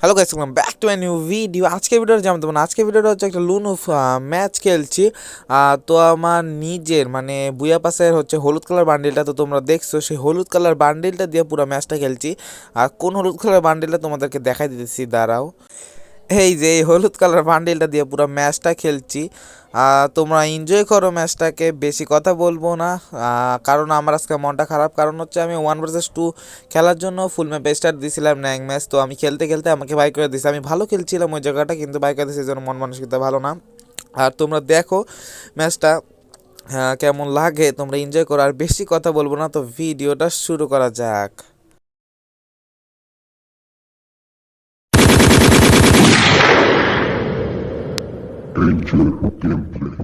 Hello guys, welcome back to a new video. আজকে ভিডিওটা যেমন তেমন আজকে ভিডিওটা হচ্ছে একটা লুনো ম্যাচ খেলছি। তো আমার নিজের মানে বুয়া পাসের হচ্ছে হলুদ কালার বান্ডিলটা তো তোমরা দেখছো, সেই হলুদ কালার বান্ডিলটা দিয়ে পুরো ম্যাচটা খেলছি। আর কোন হলুদ কালার বান্ডিলটা তোমাদেরকে দেখাই দিতেছি, দাঁড়াও। এই যে এই হলুদ কালার বান্ডিলটা দিয়ে পুরো ম্যাচটা খেলছি। তোমরা এনজয় করো ম্যাচটাকে, বেশি কথা বলবো না। কারণ আমার আজকে মনটা খারাপ, কারণ হচ্ছে আমি 1 vs 2 খেলার জন্য ফুল ম্যাপে স্টার্ট দিয়েছিলাম র্যাঙ্ক ম্যাচ। তো আমি খেলতে খেলতে আমাকে বাই করে দিয়েছি। আমি ভালো খেলছিলাম ওই জায়গাটা, কিন্তু বাই করে দিয়েছি, এই জন্য মন মানসিকতা ভালো না। আর তোমরা দেখো ম্যাচটা কেমন লাগে, তোমরা এনজয় করো। আর বেশি কথা বলবো না, তো ভিডিওটা শুরু করা যাক। Enjoy gameplay.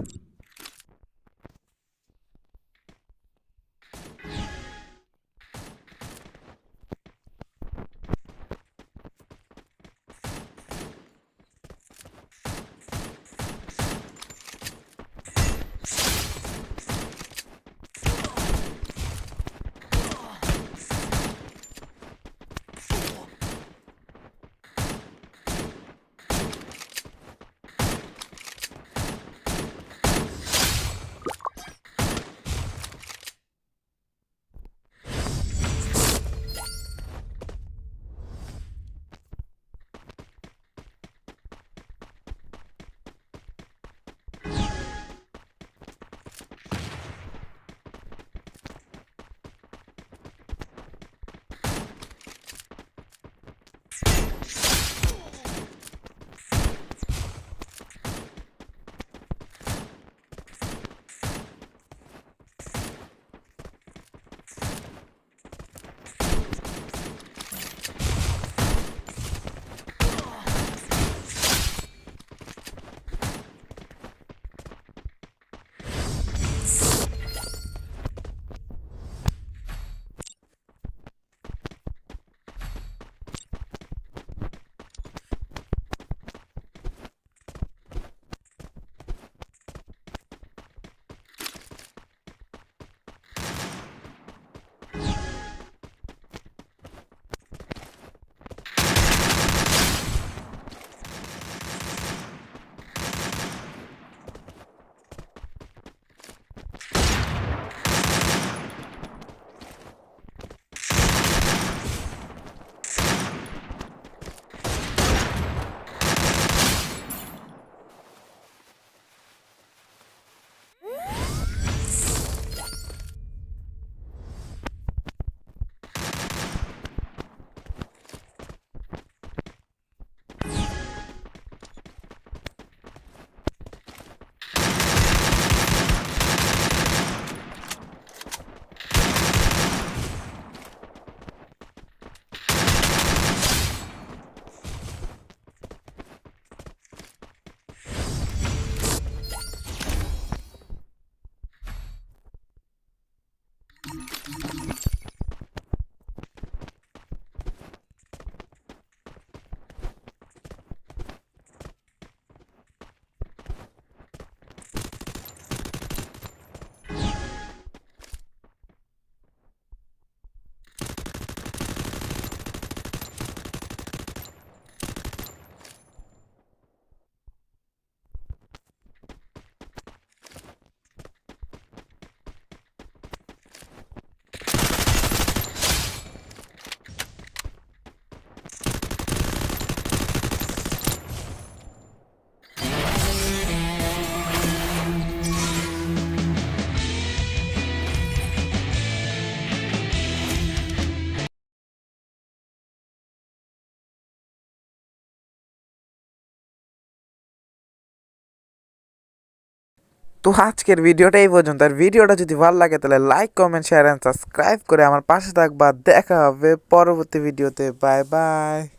তো আজকের ভিডিওটা এই পর্যন্ত। আর ভিডিওটা যদি ভালো লাগে তাহলে like, comment, share and subscribe করে আমার পাশে থাকবা। দেখা হবে পরবর্তী ভিডিওতে। Bye bye.